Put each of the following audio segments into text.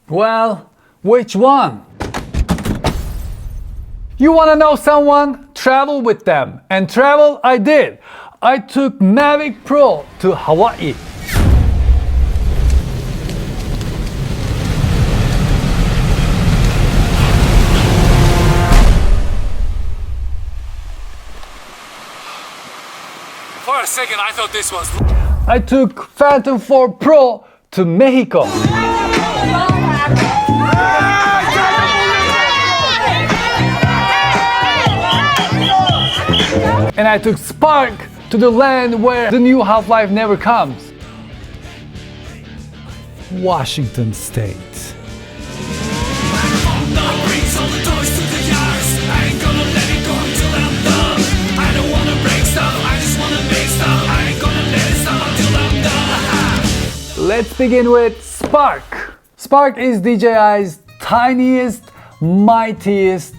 Well, which one? You want to know someone? Travel with them. And travel I did. I took Mavic Pro to Hawaii. For a second, I thought this was... I took Phantom 4 Pro to Mexico. And I took Spark to the land where the new Half-Life never comes. Washington State. Let's begin with Spark. Spark is DJI's tiniest, mightiest,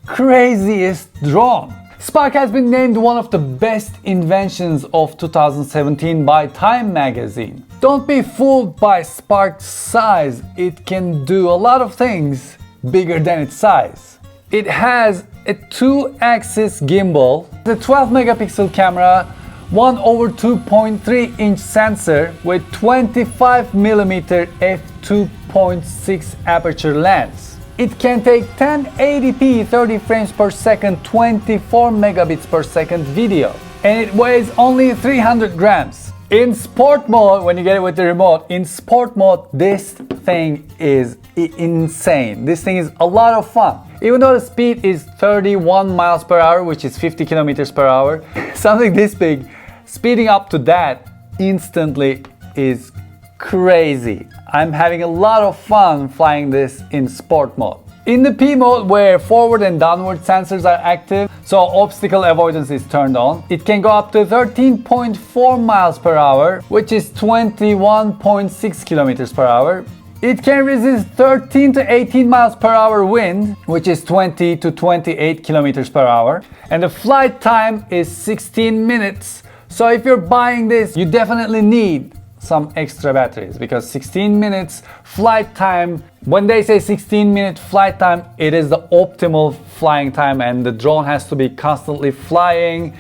craziest drone. Spark has been named one of the best inventions of 2017 by Time magazine. Don't be fooled by Spark's size. It can do a lot of things bigger than its size. It has a 2-axis gimbal, the 12 megapixel camera, 1/2.3-inch sensor with 25mm f2.6 aperture lens. It can take 1080p 30 frames per second 24 megabits per second video, and it weighs only 300 grams. In sport mode, when you get it with the remote, in sport mode this thing is insane. This thing is a lot of fun. Even though the speed is 31 miles per hour, which is 50 kilometers per hour, something this big, speeding up to that instantly is crazy. I'm having a lot of fun flying this in sport mode. In the P mode, where forward and downward sensors are active, so obstacle avoidance is turned on, it can go up to 13.4 miles per hour, which is 21.6 kilometers per hour. It can resist 13 to 18 miles per hour wind, which is 20 to 28 kilometers per hour. And the flight time is 16 minutes. So if you're buying this, you definitely need some extra batteries, because 16 minutes flight time, when they say 16-minute flight time, it is the optimal flying time, and the drone has to be constantly flying,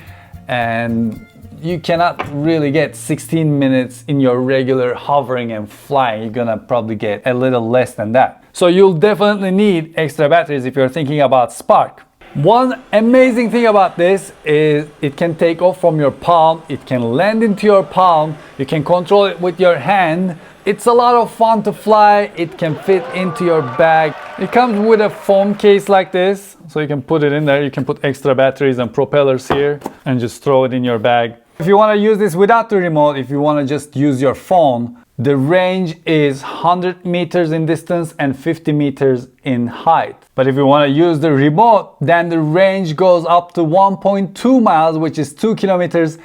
and you cannot really get 16 minutes in your regular hovering and flying. You're gonna probably get a little less than that. So you'll definitely need extra batteries if you're thinking about Spark. One amazing thing about this is it can take off from your palm, it can land into your palm, you can control it with your hand. It's a lot of fun to fly, it can fit into your bag. It comes with a foam case like this, so you can put it in there. You can put extra batteries and propellers here and just throw it in your bag. If you want to use this without the remote, if you want to just use your phone, the range is 100 meters in distance and 50 meters in height. But if you want to use the remote, then the range goes up to 1.2 miles, which is 2 kilometers,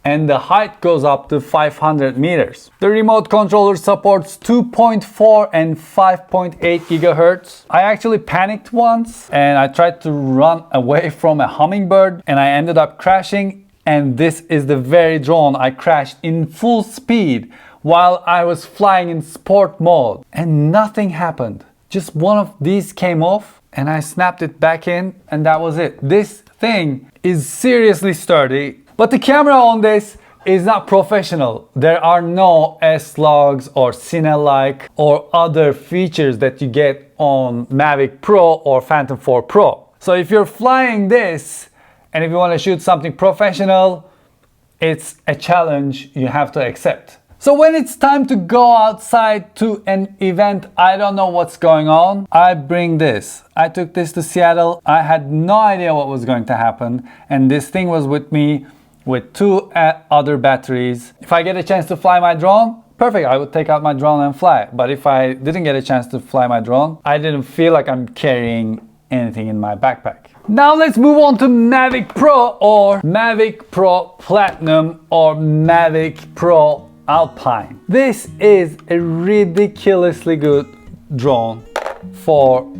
and the height goes up to 500 meters. The remote controller supports 2.4 and 5.8 gigahertz. I actually panicked once and I tried to run away from a hummingbird and I ended up crashing, and this is the very drone I crashed in full speed while I was flying in sport mode, and nothing happened. Just one of these came off and I snapped it back in, and that was it. This thing is seriously sturdy, but the camera on this is not professional. There are no S-Logs or Cine-like or other features that you get on Mavic Pro or Phantom 4 Pro. So if you're flying this and if you want to shoot something professional, it's a challenge you have to accept. So when it's time to go outside to an event, I don't know what's going on, I bring this. I took this to Seattle. I had no idea what was going to happen, and this thing was with me with 2 other batteries. If I get a chance to fly my drone, perfect, I would take out my drone and fly. But if I didn't get a chance to fly my drone, I didn't feel like I'm carrying anything in my backpack. Now let's move on to Mavic Pro or Mavic Pro Platinum or Mavic Pro Alpine. This is a ridiculously good drone for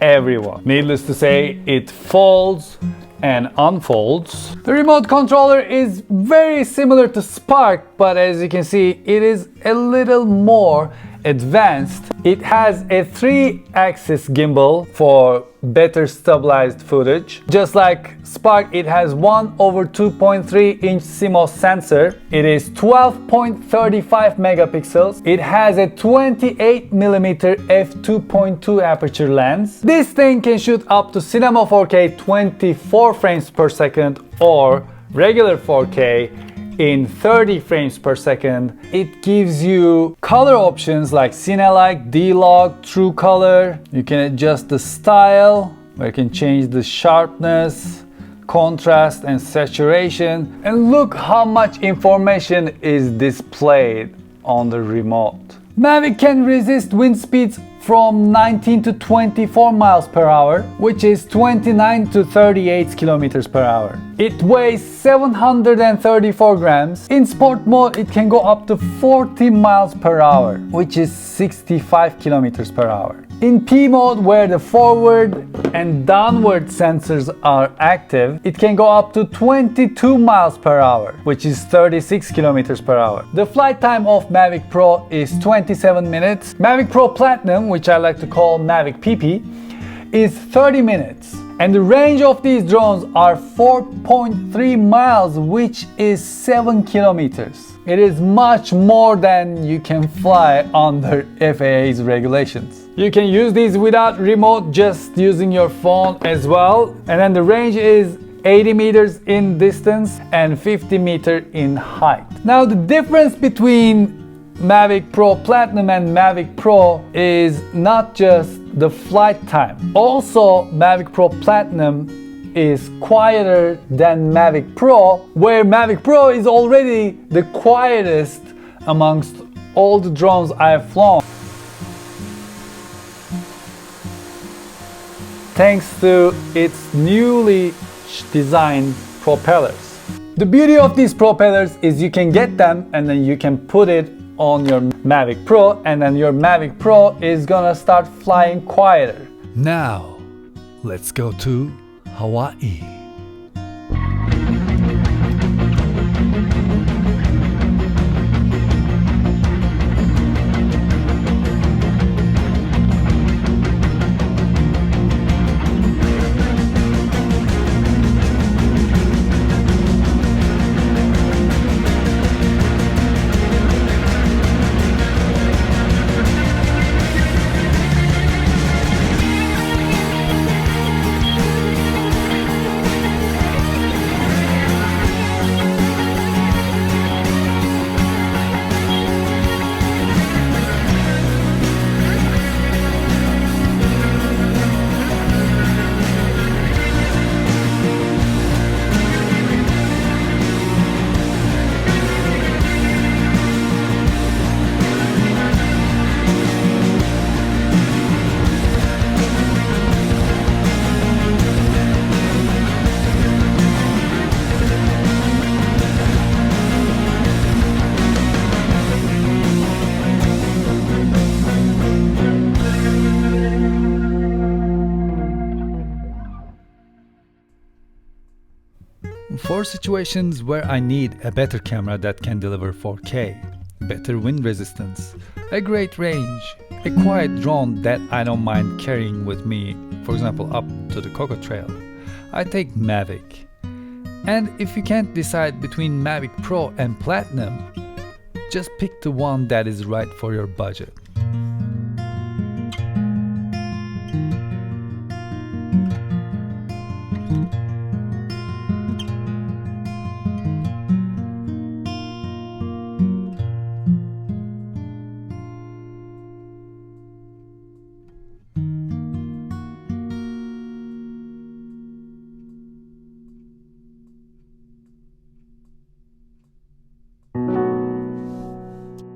everyone. Needless to say, it folds and unfolds. The remote controller is very similar to Spark, but as you can see, it is a little more advanced. It has a 3-axis gimbal for better stabilized footage. Just like Spark, it has 1/2.3-inch CMOS sensor. It is 12.35 megapixels. It has a 28mm f2.2 aperture lens. This thing can shoot up to Cinema 4K 24 frames per second or regular 4K in 30 frames per second. It gives you color options like Cine-Like, D-Log, True Color. You can adjust the style, where you can change the sharpness, contrast and saturation. And look how much information is displayed on the remote. Mavic can resist wind speeds from 19 to 24 miles per hour, which is 29 to 38 kilometers per hour. It weighs 734 grams. In sport mode, it can go up to 40 miles per hour, which is 65 kilometers per hour. In P mode, where the forward and downward sensors are active, it can go up to 22 miles per hour, which is 36 kilometers per hour. The flight time of Mavic Pro is 27 minutes. Mavic Pro Platinum, which I like to call Mavic PP, is 30 minutes. And the range of these drones are 4.3 miles, which is 7 kilometers. It is much more than you can fly under FAA's regulations. You can use these without remote, just using your phone as well. And then the range is 80 meters in distance and 50 meters in height. Now the difference between Mavic Pro Platinum and Mavic Pro is not just the flight time. Also, Mavic Pro Platinum is quieter than Mavic Pro, where Mavic Pro is already the quietest amongst all the drones I have flown, thanks to its newly designed propellers. The beauty of these propellers is you can get them and then you can put it on your Mavic Pro, and then your Mavic Pro is gonna start flying quieter. Now, let's go to Hawaii. For situations where I need a better camera that can deliver 4K, better wind resistance, a great range, a quiet drone that I don't mind carrying with me, for example up to the Coco Trail, I take Mavic. And if you can't decide between Mavic Pro and Platinum, just pick the one that is right for your budget.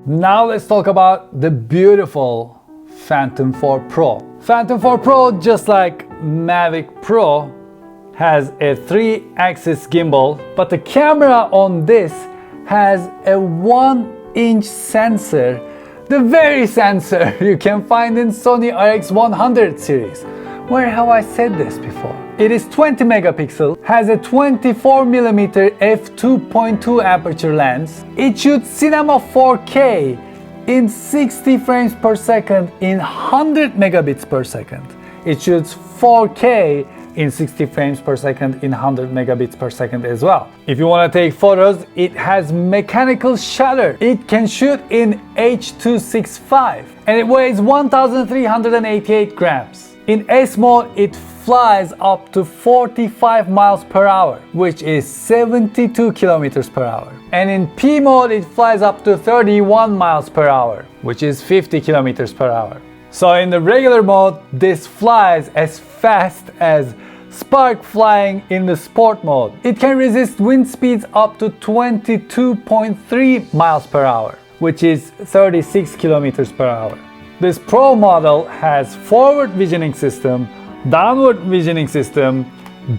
Now let's talk about the beautiful Phantom 4 Pro. Phantom 4 Pro, just like Mavic Pro, has a 3-axis gimbal, but the camera on this has a 1-inch sensor, the very sensor you can find in Sony RX100 series. Where have I said this before? It is 20 megapixel, has a 24mm f2.2 aperture lens. It shoots Cinema 4K in 60 frames per second in 100 megabits per second. It shoots 4K in 60 frames per second in 100 megabits per second as well. If you want to take photos, it has mechanical shutter. It can shoot in H.265 and it weighs 1,388 grams. In S mode, it flies up to 45 miles per hour, which is 72 kilometers per hour. And in P mode, it flies up to 31 miles per hour, which is 50 kilometers per hour. So in the regular mode, this flies as fast as Spark flying in the sport mode. It can resist wind speeds up to 22.3 miles per hour, which is 36 kilometers per hour. This Pro model has forward visioning system, downward visioning system,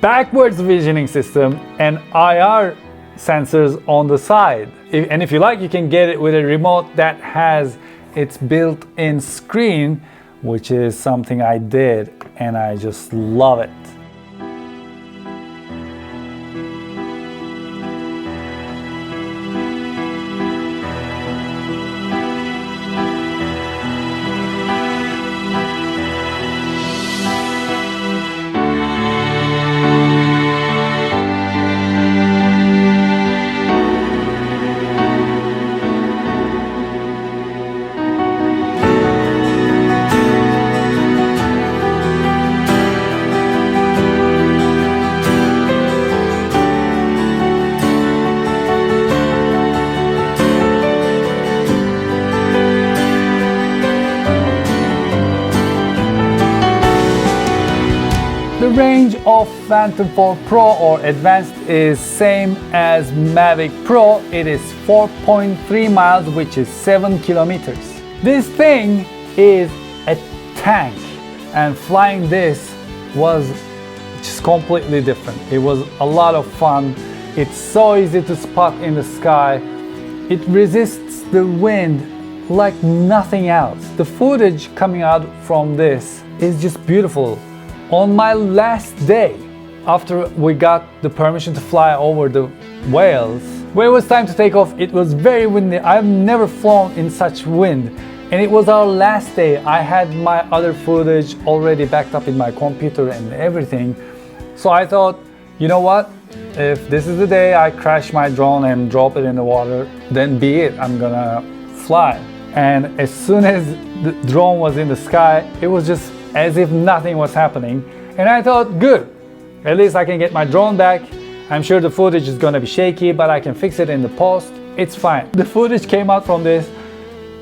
backwards visioning system, and IR sensors on the side. And if you like, you can get it with a remote that has its built-in screen, which is something I did and I just love it. The range of Phantom 4 Pro or Advanced is same as Mavic Pro. It is 4.3 miles, which is 7 kilometers. This thing is a tank, and flying this was just completely different. It was a lot of fun. It's so easy to spot in the sky. It resists the wind like nothing else. The footage coming out from this is just beautiful. On my last day, after we got the permission to fly over the whales, when it was time to take off, it was very windy. I've never flown in such wind, and it was our last day. I had my other footage already backed up in my computer and everything. So I thought, you know what? If this is the day I crash my drone and drop it in the water, then be it. I'm gonna fly. And as soon as the drone was in the sky, it was just as if nothing was happening. And I thought, good, at least I can get my drone back. I'm sure the footage is gonna be shaky, but I can fix it in the post. It's fine. The footage came out from this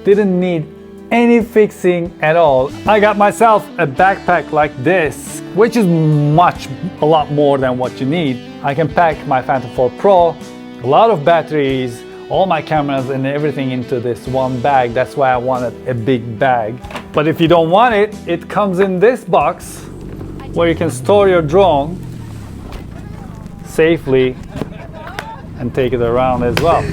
didn't need any fixing at all. I got myself a backpack like this, which is a lot more than what you need. I can pack my Phantom 4 Pro, a lot of batteries, all my cameras and everything into this one bag. That's why I wanted a big bag. But if you don't want it, it comes in this box where you can store your drone safely and take it around as well.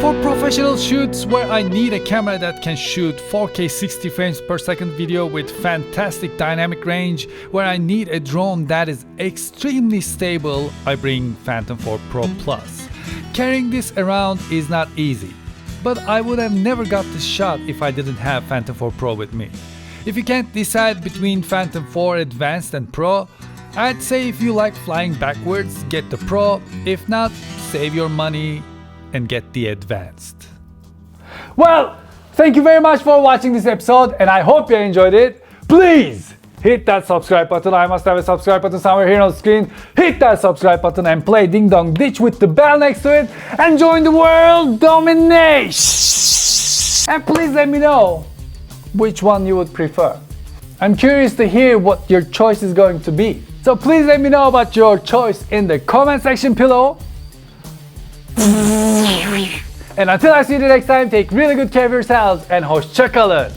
For professional shoots where I need a camera that can shoot 4K 60 frames per second video with fantastic dynamic range, where I need a drone that is extremely stable, I bring Phantom 4 Pro Plus. Carrying this around is not easy, but I would have never got this shot if I didn't have Phantom 4 Pro with me. If you can't decide between Phantom 4 Advanced and Pro, I'd say if you like flying backwards, get the Pro. If not, save your money and get the Advanced. Well, thank you very much for watching this episode, and I hope you enjoyed it. Please hit that subscribe button. I must have a subscribe button somewhere here on the screen. Hit that subscribe button and play Ding Dong Ditch with the bell next to it and join the world domination. And please let me know which one you would prefer. I'm curious to hear what your choice is going to be. So please let me know about your choice in the comment section below. And until I see you next time, take really good care of yourselves and hoşça kalın.